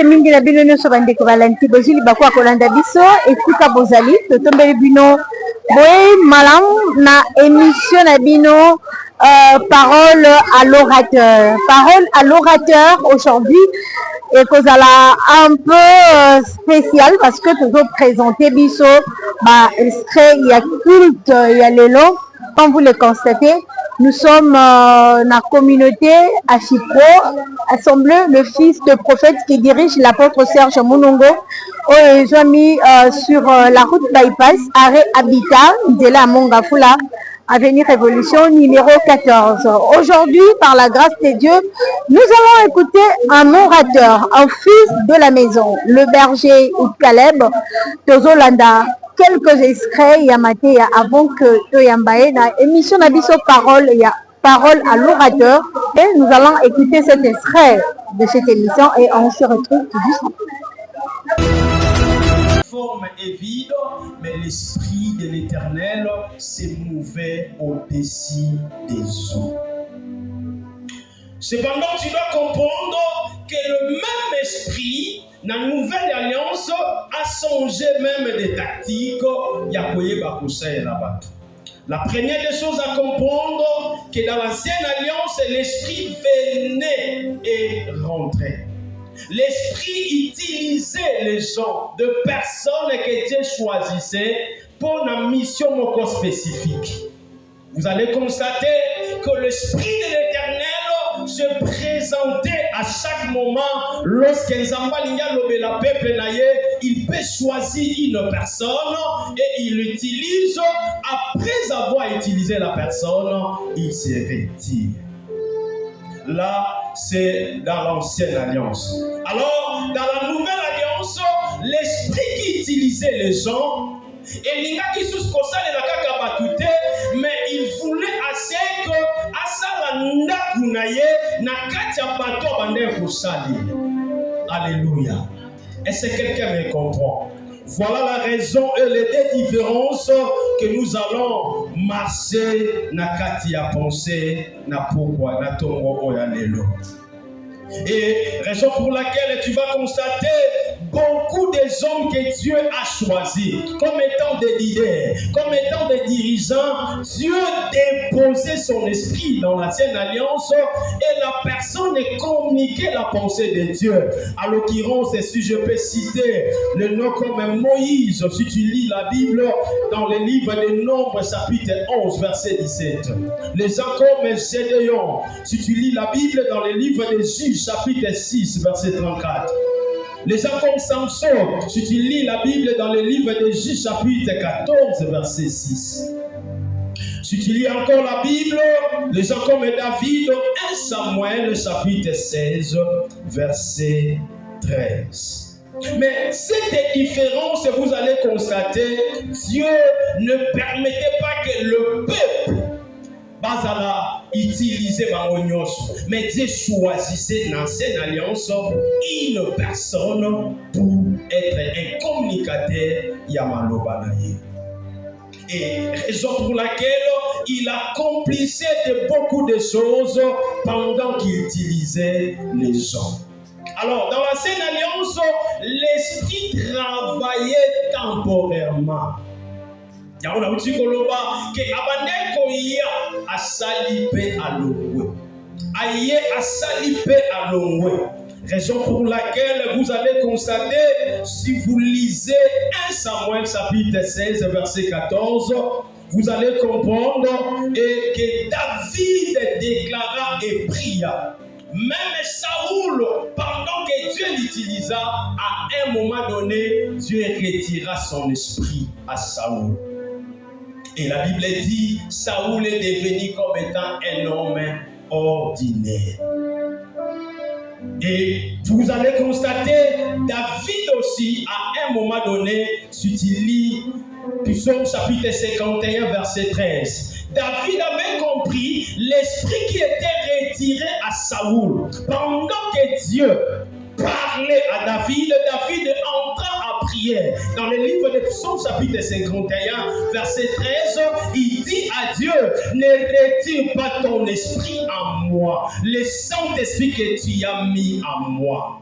te mingi na bino nyonso bandeko balanti bozili bakwa kolanda biso esika bozali totombeli bino boye malamu na émission na bino parole à l'orateur. Parole à l'orateur aujourd'hui et kozala un peu spécial parce que toujours présenter biso extrait il y a culte il y a lelo comme vous le constatez. Nous sommes la communauté à Chipro, assemblée le fils de prophète qui dirige l'apôtre Serge Monongo. Ils ont mis sur la route bypass, arrêt Habitat, de la Mongafula, Avenue Révolution, numéro 14. Aujourd'hui, par la grâce de Dieu, nous allons écouter un orateur, un fils de la maison, le berger Caleb Tozolanda. Quelques extraits Yamate avant que Toyambaye na émission Nabiso parole parole à l'orateur et nous allons écouter cet extrait de cette émission et on se retrouve tout de suite. La forme est vide, mais l'esprit de l'Éternel s'est mouvé au-dessus des eaux. Cependant, tu dois comprendre que le même esprit, dans la nouvelle alliance, a changé même des tactiques. La première des choses à comprendre, que dans l'ancienne alliance, l'esprit venait et rentrait. L'esprit utilisait les gens, de personnes que Dieu choisissait pour une mission spécifique. Vous allez constater que l'esprit de l'Éternel se présentait à chaque moment lorsqu'un Zambalinga lobela peuple naye, il peut choisir une personne et il l'utilise. Après avoir utilisé la personne, il se retire. Là, c'est dans l'ancienne alliance. Alors, dans la nouvelle alliance, l'esprit qui utilisait les gens, et l'Inga qui sous-consale la kakabatute, mais il voulait assez que Asalanda Kunaye na katia bato bande kusali. Alléluia. Est-ce que quelqu'un me comprend? Voilà la raison et les deux différences que nous allons marcher na katia pensée na pourquoi na tongo oyalelo. Et raison pour laquelle tu vas constater beaucoup des hommes que Dieu a choisis comme étant des leaders, comme étant des dirigeants. Dieu déposait son esprit dans l'ancienne alliance et la personne communiquait la pensée de Dieu. À l'occurrence, si je peux citer le nom comme Moïse, si tu lis la Bible dans le livre des Nombres, chapitre 11, verset 17. Les gens comme Gédéon, si tu lis la Bible dans le livre des Juges, chapitre 6, verset 34. Les gens comme Samson, si tu lis la Bible dans le livre des Juges, chapitre 14, verset 6. Si tu lis encore la Bible, les gens comme David, 1 Samuel, chapitre 16, verset 13. Mais cette différence, vous allez constater, Dieu ne permettait pas que le peuple Bazala utilisait Mangonyos, mais Dieu choisissait dans l'ancienne alliance une personne pour être un communicateur Yamalobanaye. Et raison pour laquelle il accomplissait beaucoup de choses pendant qu'il utilisait les gens. Alors, dans l'ancienne alliance, l'esprit travaillait temporairement. Yaona utikoloba ke abandeko ya asalipe alongwe. Aye asalipe alongwe. Raison pour laquelle vous allez constater, si vous lisez 1 Samuel chapitre 16 verset 14, vous allez comprendre et que David déclara et pria. Même Saoul, pendant que Dieu l'utilisa, à un moment donné, Dieu retira son esprit à Saoul. Et la Bible dit, Saoul est devenu comme étant un homme ordinaire. Et vous allez constater, David aussi, à un moment donné, si tu lis Psaume chapitre 51, verset 13, David avait compris l'esprit qui était retiré à Saoul. Pendant que Dieu parlait à David, David entra en prière. Dans le livre de Psaume chapitre 51, verset 13, il dit à Dieu, ne retire pas ton esprit en moi, le Saint-Esprit que tu as mis en moi.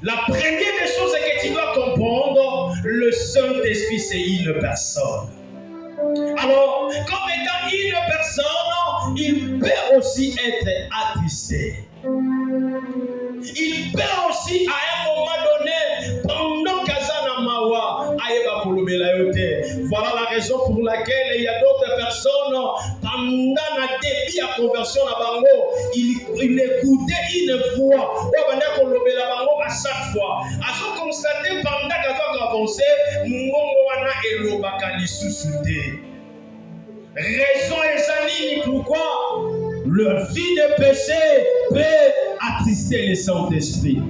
La première des choses que tu dois comprendre, le Saint-Esprit, c'est une personne. Alors, comme étant une personne, il peut aussi être attristé. Il peut aussi, à un moment donné, pendant Kazana Mawa, voilà la raison pour laquelle il y a d'autres personnes, pendant la début à conversion à Bango, il écoutait une voix. À chaque fois. À ce constater, pendant qu'il a avancé, Mungongoana et Lobakali sous-souté. Raison et Zanini, pourquoi le vie de péché peut attrister le Saint-Esprit.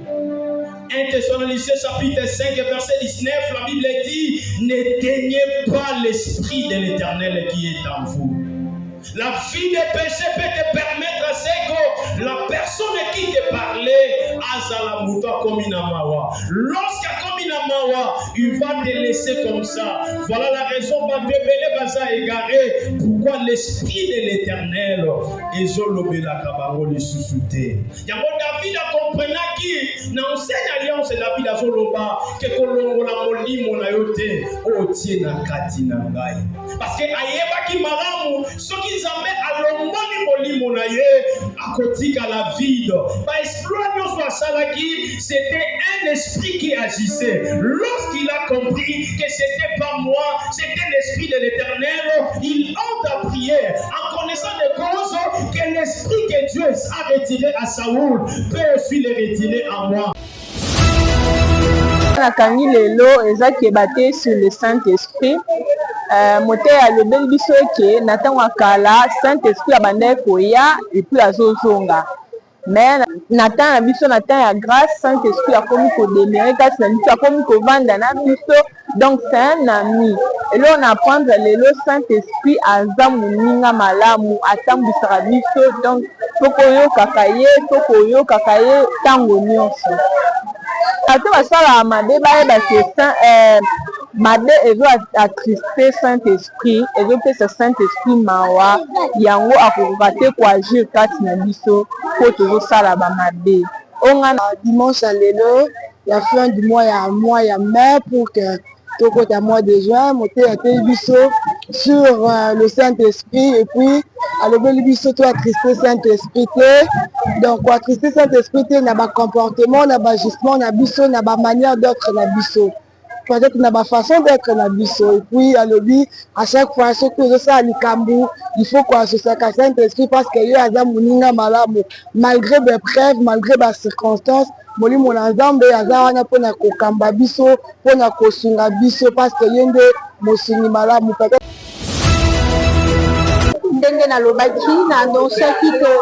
1 Thessaloniciens chapitre 5 verset 19, la Bible dit: n'éteignez pas l'esprit de l'Éternel qui est en vous. La vie de péché peut te permettre à ce que la personne qui te parlait azala muta comme une amawa. Lorsqu'il comme une amawa, il va te laisser comme ça. Voilà la raison pour laquelle baza égaré. Pourquoi l'esprit de l'Éternel est zolobela kabaro le sous-souté. Yamo David a compris qui dans l'ancienne alliance David a zoloba que kolongo la molimo na yote otie na kati na ngai. Parce que ayeba ki malamu soki nzambe alongoli molimo na ye akotika la vide. Ba exploit nyonso asalaki, c'était un esprit qui agissait. Lorsqu'il a compris que c'était pas moi, c'était l'esprit de l'Éternel, il entre à prier en connaissant de cause que l'esprit que Dieu a retiré à Saoul peut aussi le retirer à moi. Nakangi lelo eza kebate sur le Saint-Esprit. Mote ya lobeli biso eke na ntango ya kala Saint-Esprit abandaki koya epuis azozonga. Mais na ntango na biso na ntango ya grâce, Saint-Esprit akomi kodemere kasi na biso akomi kovanda na biso. Donc c'est un ami. Et là on apprend lelo Saint-Esprit aza moninga malamu atambwisaka biso. Donc tokoyokaka ye ntango nyonso. Bato basala mabe bayeba ke mabe ezo attrister Saint-Esprit, ezopesa Saint-Esprit mawa, yango akokoka te koagir kati na biso po tozosala bamabe. Dimanche à lelo, la fin du mois ya mai pour que tokota mois de juin, moté a été biso sur le Saint-Esprit et puis à le biso to attrister Saint-Esprit. Donc attrister Saint-Esprit na ba comportement, na ba agissement, na biso, na ba manière d'être na biso. Peut-être na ba façon d'être na biso. Et puis à l'obi à chaque fois ce que ça likambu, il faut qu'on associe à Saint-Esprit parce que yo aza muninga malamu malgré des preuves, malgré des circonstances. Moli mona nzambe aza wana mpona kokamba biso mpona kosunga biso parce que ye nde mosungi malamu. Ndenge nalobaki na annoncaki que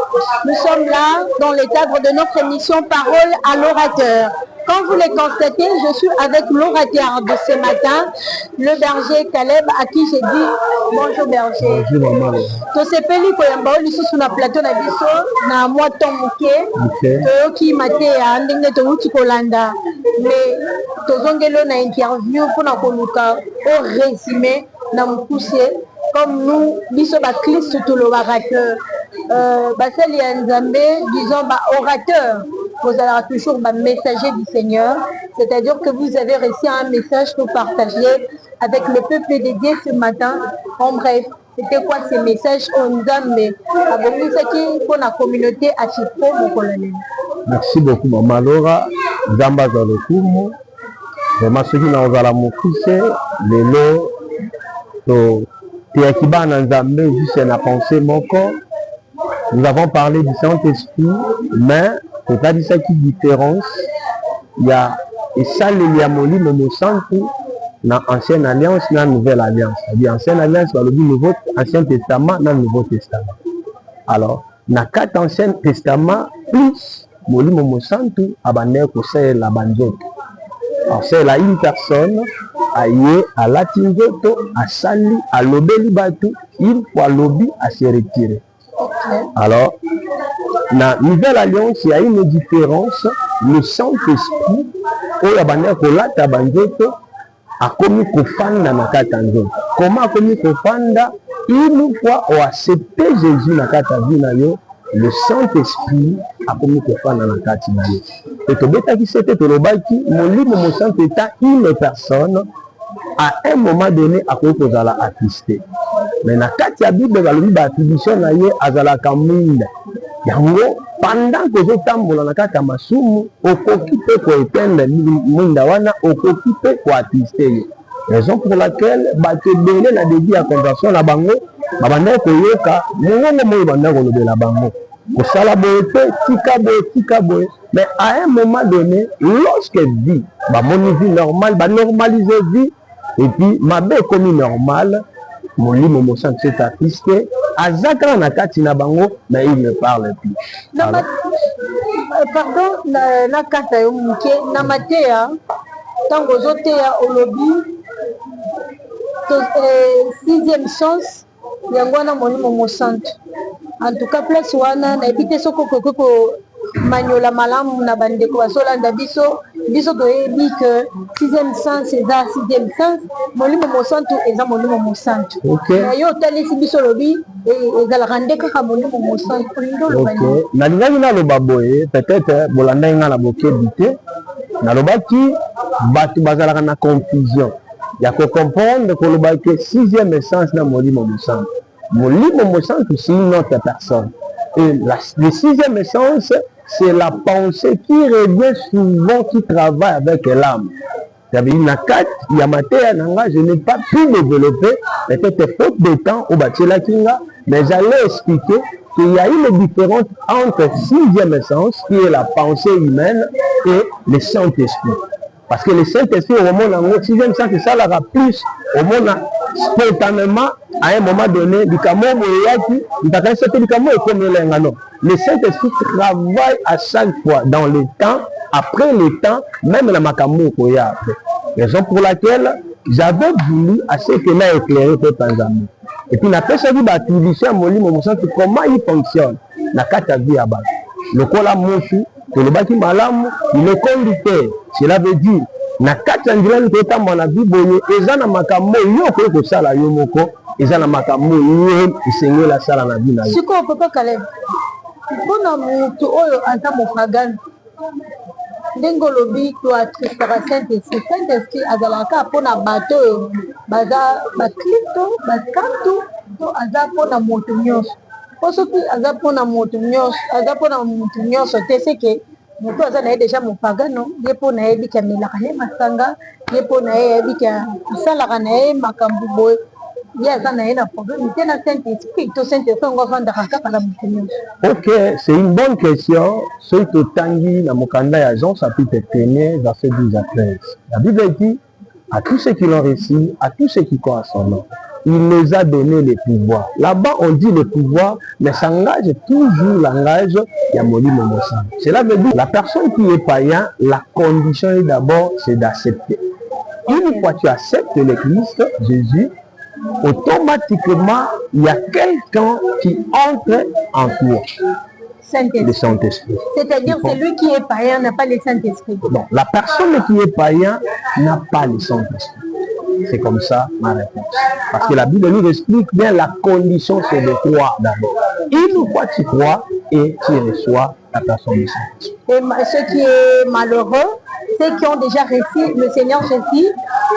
nous sommes là dans le cadre de notre émission Parole à l'orateur. Comme vous le constatez, je suis avec l'orateur de ce matin, le berger Caleb, à qui j'ai dit bonjour berger. Bonjour maman. To sepeli koyamba liso sur la plateau na biso na moi tomuke to ki mate ya ndenge to uti kolanda mais to zongelo na interview pour na koluka au résumé na mukuse comme nous biso ba Christ tout l'orateur basali ya Nzambe disons ba orateur. Vous allez toujours messager du Seigneur, c'est-à-dire que vous avez reçu un message pour partager avec le peuple de Dieu ce matin. En bref, c'était quoi ce message? On donne pour la communauté à Chico, mon colonel. Merci beaucoup, Maman Laura. Zamba dans le tour. Vraiment, ceux qui n'ont pas la mousse, les lots, juste la pensée, mon corps. Nous avons parlé du Saint-Esprit, mais c'est pas dit ça qui différence. Il y a et ça le liamoli momo santu dans ancienne alliance, dans nouvelle alliance. C'est-à-dire ancienne alliance, c'est le nouveau ancien testament, dans le nouveau testament. Alors, dans quatre anciens testaments plus moli momo santu abandé ko c'est la banjoto. Alors c'est là une personne aïe à latinjoto à sali à lobeli batu il faut lobby à se retirer. Alors, dans la nouvelle alliance, il y a une différence. Le Saint-Esprit, a commis kofanda na katanzo. Comment a commis kofanda? Une fois on a accepté Jésus na katavi na yo, le Saint-Esprit a commis que faire dans la kati na ye. Et que bêta qui c'était le baki, mon livre, mon sang état une personne, à un moment donné, à quoi vous allez assister. Mais na kati ya Bible, la Bible attribution na ye azala kamunda. Yango, pendant que je tambola na kati ya masumu, okoki pe ko etendre mwinda wana, okoki pe ko assister. Raison pour laquelle, bato belé na dédié à conversion na bango, babanda koyoka, mongo moyo banda kolobela la bango. Kosala boye pe, tika boye. Mais à un moment donné, lorsque vie, mon vie normale, normaliser vie, et puis ma belle comme normale, mon lit, mon sang s'est attristé, à Zakra na kati na bango, mais il ne parle plus. Pardon, na kata yo muke, na matea, tango zotea au lobby, sixième sens, yangwana molimo mo centre. En tout cas, place wana na ebite soko koko manyola malamu na bandeko basolanda biso toyebi que sixième sens eza sixième sens, molimo mo centre eza molimo mo centre. Na yo talisi biso lobi ezalaka nde kaka molimo mo centre ndo lobani. Na lingi na loba boye peut-être bolanda nga na bokebi te na lobaki bato bazalaka na confusion. Il y a que comprendre que le sixième essence dans molimo mo centre. Molimo mo centre c'est une autre personne. Et le sixième essence, c'est la pensée qui revient souvent, qui travaille avec l'âme. Il y a matière, je n'ai pas pu développer, peut-être faute de temps au Bachela Kinga, mais j'allais expliquer qu'il y a une différence entre sixième essence, qui est la pensée humaine, et le Saint-Esprit. Parce que le Saint-Esprit, au moment où le sixième sens, ça l'aura plus, au moment spontanément, à un moment donné, le Saint-Esprit travaille à chaque fois, dans le temps, après le temps, même la makamou qu'il y a après. Raison pour laquelle j'avais voulu assez que là éclairer pour Tanzanie. Et puis, la personne qui va utiliser comment il fonctionne. La carte à vie à bas. Le cola mouchu, que le bâti malam, il est conducteur. Cela veut dire, na kati ya ngilani kota mwana biboye eza na makambo yo ko sala yo moko eza na makambo yo isengela sala na bina yo. Siko papa Caleb. Bona mutu oyo anta mofagana. Ndengo lobi to atristara Saint-Esprit azalaka pona bato baza bakristo bakantu to aza pona moto nyonso. Osoki aza pona moto nyonso, aza pona moto nyonso te seke moto aza na ye déjà mopagano ye mpo na yebi ke amelaka ye masanga ye mpo na ye yebi ke asalaka na ye makambo boye ye aza na ye na problème te na Saint-Esprit to Saint-Esprit yango avandaka kaka na moto nyonso. Ok, c'est une bonne question. Soki totangi na mokanda ya Jean chapitre 1 verset 12 à 13. La Bible dit à tous ceux qui l'ont reçu, à tous ceux qui croient à son nom, il les a donné le pouvoir. Là-bas, on dit le pouvoir, mais ça engage toujours langage Yamoli Momosan. Cela veut dire la personne qui est païen, la condition d'abord, c'est d'accepter. Une fois que tu acceptes le Christ, Jésus, automatiquement, il y a quelqu'un qui entre en toi. Le Saint-Esprit. C'est-à-dire c'est lui qui est païen n'a pas le Saint-Esprit. Non, la personne qui est païen n'a pas le Saint-Esprit. C'est comme ça ma réponse. Parce que la Bible nous explique bien la condition, c'est de croire d'abord. Une fois tu crois et tu reçois la personne du Saint-Esprit. Et ce qui est malheureux, ceux qui ont déjà reçu le Seigneur Jésus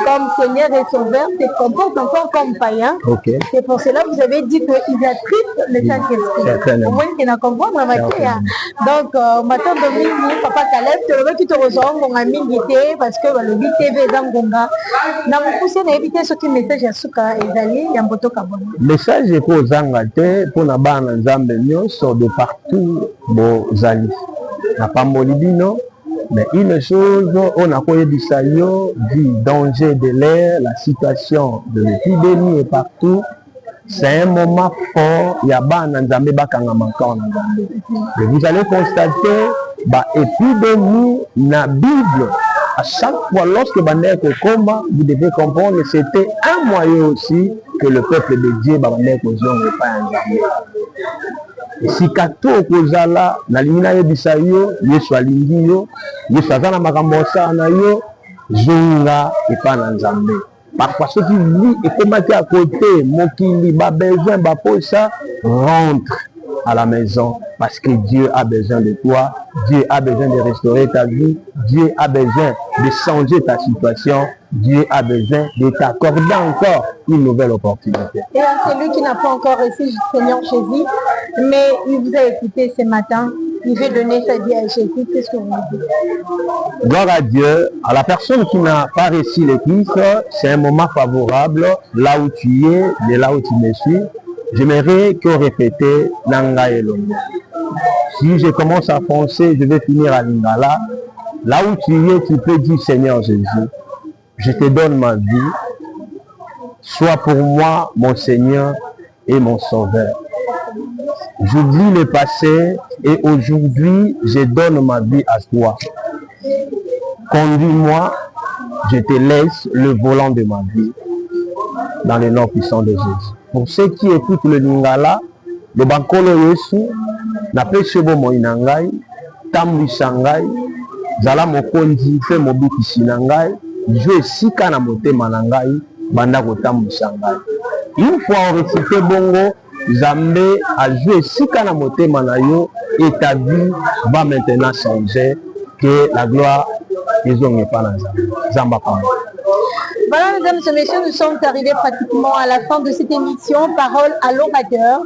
comme Seigneur et Sauveur se comportent encore comme païens. Okay. C'est pour cela que vous avez dit qu'ils attristent le Saint-Esprit. Au moins, qu'ils n'ont pas compris. Donc, maintenant, Dominique, Papa Caleb, tu veux qu'il te reçoive mon ami Guité parce que le BTV Zangonga n'a pas poussé à éviter ce qui message à Souka et Zali, Yamboto Kabon. Message est pour Zangate, pour Naban Zambé, sort de partout, bon Zali. N'a pas molibino. Mais une chose, on a connu du saillot, du danger de l'air, la situation de l'épidémie est partout. C'est un moment fort, il y a pas d'Anzambe Bakangamakan. Et vous allez constater, l'épidémie, la Bible, à chaque fois, lorsque Bandek combat, vous devez comprendre que c'était un moyen aussi que le peuple de Dieu, Bandek Ozon, pas Anzambe. Et si kato kozala na limina ye bisayo Yesu alingi yo Yesu azana makambo sana yo zonga epa na Nzambe. Parfois ceux qui vivent et combattent à côté mokili ba besoin ba posa rentre à la maison parce que Dieu a besoin de toi, Dieu a besoin de restaurer ta vie, Dieu a besoin de changer ta situation, Dieu a besoin de t'accorder encore une nouvelle opportunité. Et à celui qui n'a pas encore reçu le Seigneur Jésus, mais il vous a écouté ce matin, il veut donner sa vie à Jésus, qu'est-ce que vous dites? Gloire à Dieu. À la personne qui n'a pas reçu le Christ, c'est un moment favorable, là où tu es, de là où tu me suis. J'aimerais que répéter Nanga et Longo. Si je commence à foncer, je vais finir à Lingala. Là où tu es, tu peux dire Seigneur Jésus, je te donne ma vie. Sois pour moi mon Seigneur et mon Sauveur. J'oublie le passé et aujourd'hui, je donne ma vie à toi. Conduis-moi, je te laisse le volant de ma vie dans le nom puissant de Jésus. Pour ceux qui écoutent le Lingala, le Bankolo Yesu, n'a pas chebo moinangai, tambi shangai, zala mokonzi fe mobiki sinangai, jouer sika na motema nangai, banda ko tambi shangai. Une fois on récité bongo, Zambé a joué sika na motema na yo et ta vie va maintenant changer, que la gloire ils ont pas dans Zamba. Voilà, mesdames et messieurs, nous sommes arrivés pratiquement à la fin de cette émission. Parole à l'orateur.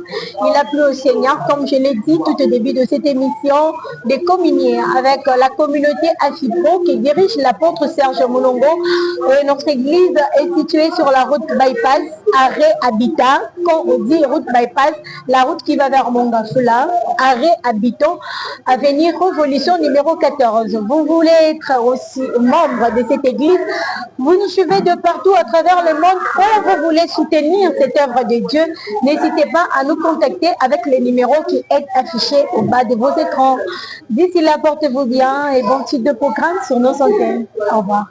Il a plu au Seigneur, comme je l'ai dit tout au début de cette émission, de communier avec la communauté Afipro qui dirige l'apôtre Serge Moulongo. Notre église est située sur la route bypass, arrêt Habitat. Quand on dit route bypass, la route qui va vers Mongafula, arrêt Habitant, avenue Révolution numéro 14. Vous voulez être aussi membre de cette église, vous nous suivez de partout à travers le monde, ou vous voulez soutenir cette œuvre de Dieu, n'hésitez pas à nous contacter avec le numéro qui est affiché au bas de vos écrans. D'ici là, portez-vous bien et bon type de programme sur nos antennes. Au revoir.